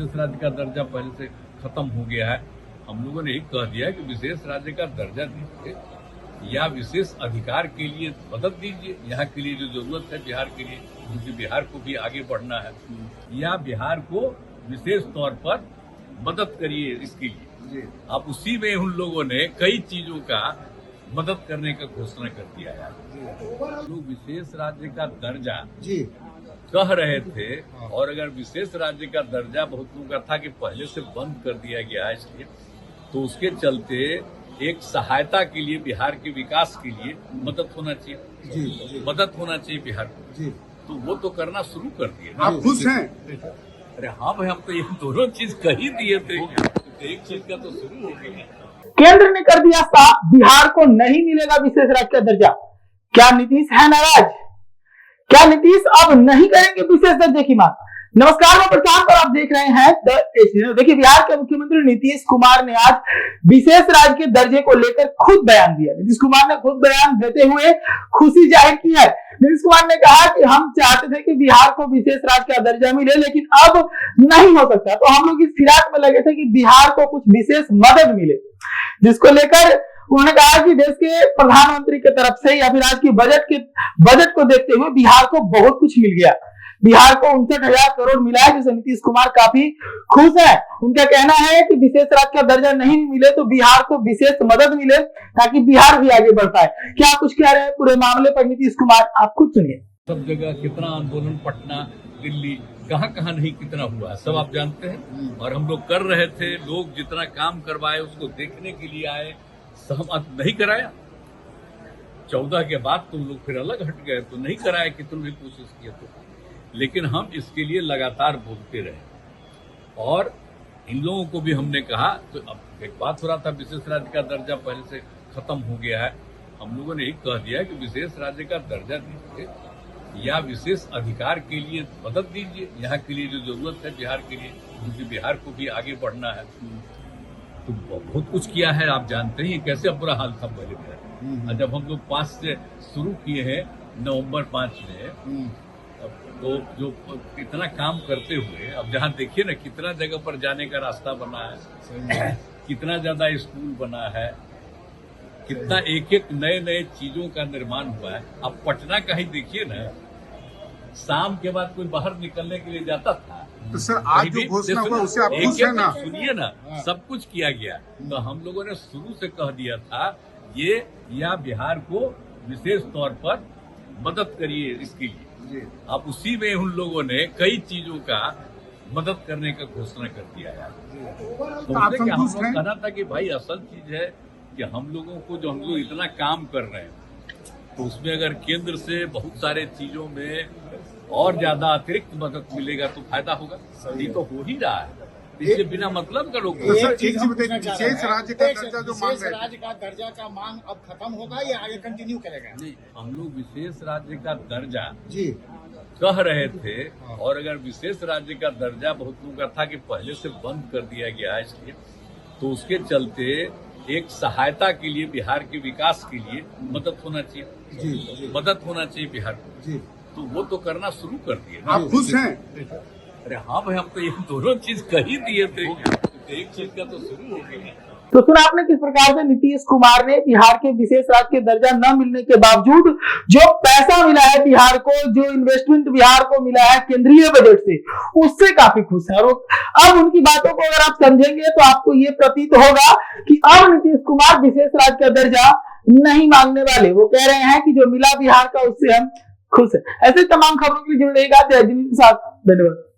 विशेष राज्य का दर्जा पहले से खत्म हो गया है। हम लोगों ने एक कह दिया कि विशेष राज्य का दर्जा दीजिए या विशेष अधिकार के लिए मदद दीजिए, यहाँ के लिए जो जरूरत है बिहार के लिए, क्योंकि बिहार को भी आगे बढ़ना है, या बिहार को विशेष तौर पर मदद करिए इसके लिए। अब उसी में उन लोगों ने कई चीजों का मदद करने का घोषणा कर दिया है। लोग विशेष राज्य का दर्जा कह रहे थे, और अगर विशेष राज्य का दर्जा बहुत लोगों का था कि पहले से बंद कर दिया गया है इसलिए, तो उसके चलते एक सहायता के लिए बिहार के विकास के लिए मदद होना चाहिए, मदद होना चाहिए बिहार को, तो वो तो करना शुरू कर दिए। आप खुश हैं? अरे हाँ भाई, हम तो ये दोनों चीज कह ही दिए थे, एक चीज का तो शुरू हो गया। केंद्र ने कर दिया साफ, बिहार को नहीं मिलेगा विशेष राज्य का दर्जा। क्या नीतीश है नाराज? क्या नीतीश अब नहीं करेंगे विशेष दर्जे की मांग? नमस्कार, मैं प्रशांत और आप देख रहे हैं द एशियन। देखिए, बिहार के मुख्यमंत्री नीतीश कुमार ने आज विशेष राज्य के दर्जे को लेकर खुद बयान दिया। नीतीश कुमार ने खुद बयान देते हुए खुशी जाहिर की है। नीतीश कुमार ने कहा कि हम चाहते थे कि बिहार को विशेष राज्य का दर्जा मिले, लेकिन अब नहीं हो सकता। तो हम लोग इस फिराक में लगे थे कि बिहार को कुछ विशेष मदद मिले, जिसको लेकर उन्होंने कहा कि देश के प्रधानमंत्री की तरफ से या फिर आज की बजट को देखते हुए बिहार को बहुत कुछ मिल गया। बिहार को 59,000 करोड़ मिला है, जिससे नीतीश कुमार काफी खुश है। उनका कहना है कि विशेष राज्य का दर्जा नहीं मिले तो बिहार को विशेष मदद मिले, ताकि बिहार भी आगे बढ़ पाए। क्या कुछ कह रहे हैं पूरे मामले पर नीतीश कुमार, आप खुद सुनिए। सब जगह कितना आंदोलन, पटना, दिल्ली, कहाँ कहाँ नहीं कितना हुआ है, सब आप जानते हैं। और हम लोग कर रहे थे, लोग जितना काम करवाए उसको देखने के लिए आए, सहमत नहीं कराया। 14 के बाद तुम लोग फिर अलग हट गए, तो नहीं कराया कि तुमने कोशिश की तो। लेकिन हम इसके लिए लगातार बोलते रहे, और इन लोगों को भी हमने कहा। तो अब एक बात हो रहा था, विशेष राज्य का दर्जा पहले से खत्म हो गया है। हम लोगों ने एक कह दिया कि विशेष राज्य का दर्जा दीजिए या विशेष अधिकार के लिए मदद दीजिए, यहाँ के लिए जो जरूरत है बिहार के लिए, क्योंकि बिहार को भी आगे बढ़ना है। तो बहुत कुछ किया है, आप जानते हैं कैसे बुरा हाल था पहले बिहार। जब हम लोग 5 से शुरू किए हैं, नवंबर 5 में, तो जो इतना काम करते हुए अब जहाँ देखिए ना कितना जगह पर जाने का रास्ता बना है, कितना ज्यादा स्कूल बना है, कितना एक एक नए नए चीजों का निर्माण हुआ है। अब पटना का ही देखिए ना, शाम के बाद कोई बाहर निकलने के लिए जाता था, तो सर आज जो घोषणा हुआ उससे आप खुश हैं ना? सुनिए ना, सब कुछ किया गया। तो हम लोगों ने शुरू से कह दिया था ये, या बिहार को विशेष तौर पर मदद करिए इसके लिए। अब उसी में उन लोगों ने कई चीजों का मदद करने का घोषणा कर दिया है। तो आप हम लोग संतुष्ट हैं? कहना था कि भाई असल चीज है कि हम लोगों को जो हम लोग इतना काम कर रहे हैं, तो उसमें अगर केंद्र से बहुत सारे चीजों में और ज्यादा अतिरिक्त मदद मिलेगा तो फायदा होगा। ये तो हो ही रहा है, इसलिए बिना मतलब का लोग विशेष राज्य का दर्जा जो मांग रहे हैं, राज्य का दर्जा का मांग अब खत्म होगा या आगे कंटिन्यू करेगा? नहीं, हम लोग विशेष राज्य का दर्जा कह रहे थे, और अगर विशेष राज्य का दर्जा बहुत लोगों का था कि पहले से बंद कर दिया गया है इसलिए, तो उसके चलते एक सहायता के लिए बिहार के विकास के लिए मदद होना चाहिए, मदद होना चाहिए बिहार को, तो वो तो करना शुरू कर दिए। आप खुश हैं? अरे हाँ भाई, हम तो ये दोनों चीज कह ही दिए थे, एक चीज का तो शुरू हो गया। तो सुना आपने किस प्रकार से नीतीश कुमार ने बिहार के विशेष राज्य के दर्जा न मिलने के बावजूद जो पैसा मिला है बिहार को, जो इन्वेस्टमेंट बिहार को मिला है केंद्रीय बजट से, उससे काफी खुश है। और अब उनकी बातों को अगर आप समझेंगे तो आपको ये प्रतीत होगा कि अब नीतीश कुमार विशेष राज्य का दर्जा नहीं मांगने वाले। वो कह रहे हैं कि जो मिला बिहार का उससे हम खुश है। ऐसे तमाम खबरों के लिए जुड़ रहेगा जय जिंद के साथ। धन्यवाद।